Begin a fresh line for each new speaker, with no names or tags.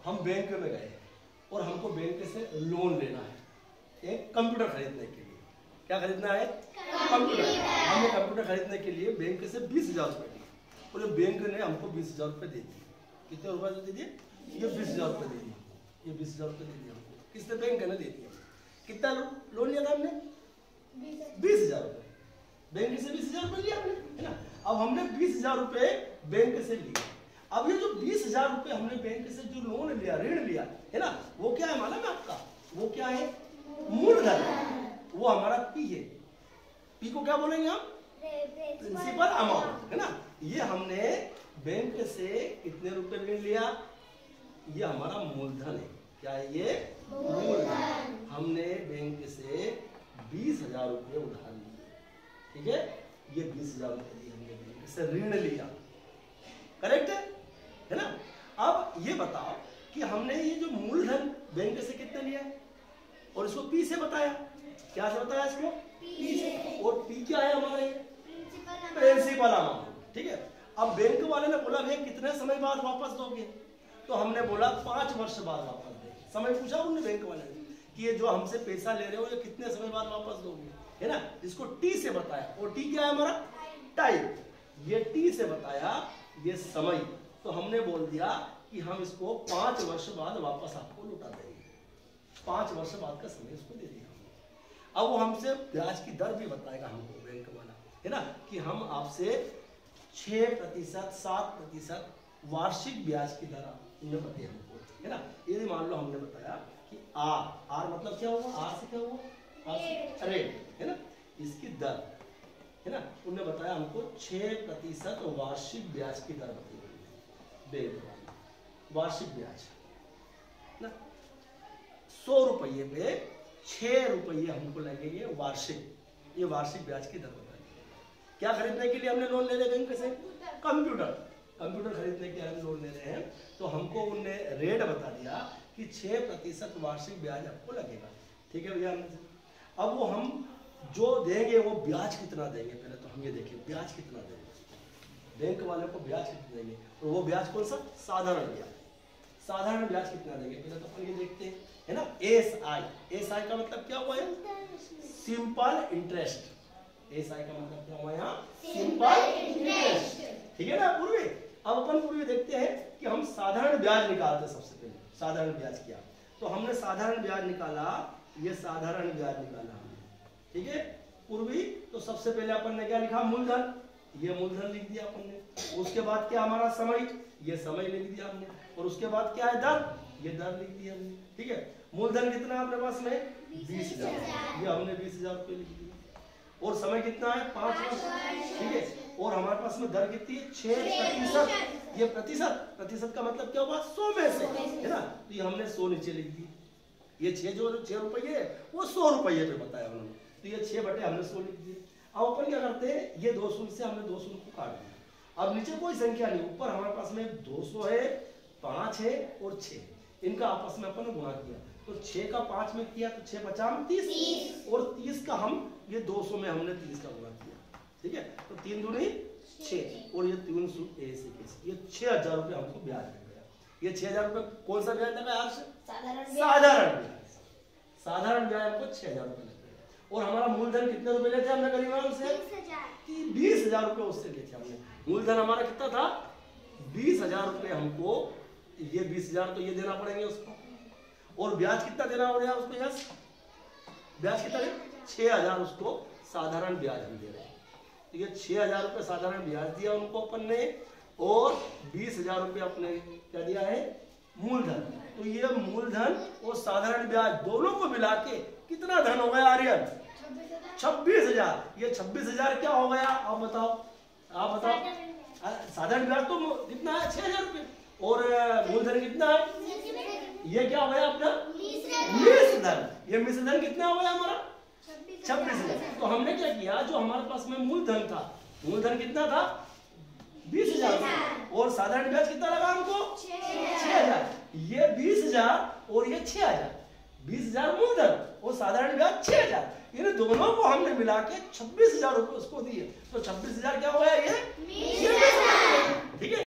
हम बैंक में गए और हमको बैंक से लोन लेना है एक कंप्यूटर खरीदने के लिए। क्या खरीदना है? कंप्यूटर। हमें कंप्यूटर खरीदने के लिए बैंक से 20,000 रुपये दिए और बैंक ने हमको 20,000 रुपये दे दिए। कितने रुपए दे दिए? ये 20,000 रुपये दे दिए। ये 20,000 रुपये दे दिए हमको। किसने? बैंक ने दे दिया। कितना लोन लिया था हमने? 20,000 रुपये। बैंक से 20,000 रुपये लिया हमने, है ना। अब हमने 20,000 रुपये बैंक से लिए। अब ये जो 20,000 रुपये हमने बैंक से जो लोन लिया, ऋण लिया, है ना, वो क्या है मालूम है आपका? वो क्या है? मूलधन। वो हमारा पी है। पी को क्या बोलेंगे हम? प्रिंसिपल अमाउंट, है ना। ये हमने बैंक से कितने रुपए ऋण लिया? ये हमारा मूलधन है। क्या है ये? मूलधन। हमने बैंक से 20,000 रुपये उधार लिए, ठीक है। ये 20,000 रुपये लिए हमने बैंक से ऋण लिया, करेक्ट है ना। अब ये बताओ कि हमने ये जो मूलधन बैंक से कितने लिया और इसको पी से बताया। क्या से बताया इसको? पी से। और पी क्या है हमारे? प्रिंसिपल अमाउंट, ठीक है। अब बैंक वाले ने बोला भैया कितने समय बाद वापस दोगे? तो हमने बोला 5 वर्ष बाद वापस देंगे। समय पूछा उन्होंने बैंक वाले ने कि ये जो हमसे पैसा ले रहे हो ये कितने समय बाद वापस दोगे, है ना। इसको टी से बताया। और टी क्या है हमारा? टाइम। ये टी से बताया, ये समय। तो हमने बोल दिया कि हम इसको 5 वर्ष बाद वापस आपको लौटा देंगे। 5 वर्ष बाद का समय इसको दे दिया। अब वो हमसे ब्याज की दर भी बताएगा हमको बैंक वाला, है ना, कि हम आपसे 6%, 7% वार्षिक ब्याज की दर आपने बताई हमको, है ना। यदि मान लो हमने बताया कि आर मतलब क्या हुआ? आर से क्या हुआ? आर से रेट, है ना, इसकी दर, है ना। उन्होंने बताया हमको 6% वार्षिक ब्याज की दर बताई बैंक वाली। वार्षिक ब्याज ना 100 रुपये पे 6 रुपये हमको लगेंगे वार्षिक। ये वार्षिक ब्याज की दर बताई। क्या खरीदने के लिए हमने लोन ले रहे बैंक से? कंप्यूटर। कंप्यूटर खरीदने के लिए हम लोन ले रहे हैं, तो हमको उनने रेट बता दिया कि 6% वार्षिक ब्याज आपको लगेगा, ठीक है भैया। अब वो हम जो देंगे वो ब्याज कितना देंगे, पहले तो हम ये देखिए ब्याज कितना देंगे। बैंक वाले को ब्याज कितना देंगे, और वो ब्याज कौन सा? साधारण ब्याज। साधारण ब्याज कितना देंगे पहले तो अपन ये देखते हैं, है ना। एसआई का मतलब क्या हुआ है? Simple interest. एसआई का मतलब क्या हुआ यहाँ? सिंपल इंटरेस्ट, ठीक है ना पूर्वी। अब अपन पूर्वी देखते हैं कि हम साधारण ब्याज निकालते। सबसे पहले साधारण ब्याज किया, तो हमने साधारण ब्याज निकाला। ये साधारण ब्याज निकाला हमने, ठीक है पूर्वी। तो सबसे पहले अपन ने क्या लिखा? मूलधन। ये मूलधन लिख दिया अपन ने। उसके बाद क्या हमारा? समय। ये समय लिख दिया हमने। और उसके बाद क्या है? दर। ये दर लिख दिया हमने, ठीक है। मूलधन कितना अपने पास में? 20,000। ये हमने 20,000 रुपये लिख दिया। और समय कितना है? 5 वर्ष, ठीक है। और हमारे पास में दर कितनी है? 6%। ये प्रतिशत का मतलब क्या हुआ? 100 में से, है ना। तो ये हमने 100 नीचे लिख दी। ये 6 रुपये है वो 100 रुपये पे बताया उन्होंने, तो ये 6 बटे हमने 100 लिख दिए। अब अपन क्या करते हैं? ये 200 से हमने 200 को काट दिया। अब नीचे कोई संख्या नहीं, ऊपर हमारे पास में 200 है, 5 है और 6, इनका आपस में अपन ने गुणा किया। तो 6 का 5 में किया तो 6 50 30, और 30 का हम ये 200 में हमने 30 का गुणा किया, ठीक है। तो 3 दूनी 6 और ये 300 ये 6,000 रुपये हमको ब्याज लग गया। ये 6,000 रुपये कौन सा ब्याज लगा? साधारण ब्याज। साधारण ब्याज हमको 6,000 रुपये लग गया। और हमारा मूलधन कितने रुपए लेते हमने गरीब से? 20,000 रुपये उससे लेते हमने। मूलधन हमारा कितना था? 20,000 रुपये। हमको ये 20,000 तो ये देना पड़ेंगे उसको, और ब्याज कितना देना पड़ेगा उसको? यस, ब्याज कितना है? 6,000 उसको साधारण ब्याज हम दे रहे हैं। तो ये 6,000 रुपये साधारण ब्याज दिया उनको अपन ने, और 20,000 रुपये अपने क्या दिया है? मूलधन। तो ये मूलधन और साधारण ब्याज दोनों को मिला के कितना धन हो गया आर्यन? 26,000। ये 26,000 क्या हो गया? आप बताओ, आप बताओ। साधारण ब्याज तो कितना है? 6,000 रुपये। और मूलधन कितना है? ये क्या हो गया अपना? मिश्रधन। ये मिश्रधन कितना हो गया हमारा? 26,000। तो हमने क्या किया? जो हमारे पास में मूलधन था, मूलधन कितना था? 20,000, और साधारण ब्याज कितना लगा हमको? 6,000। ये 20,000 और ये 6,000। 20,000 मूलधन और साधारण ब्याज 6,000। इन दोनों को हमने मिला के 26,000 रुपये उसको दिए। तो 26,000 क्या हो गया? ये, ठीक है।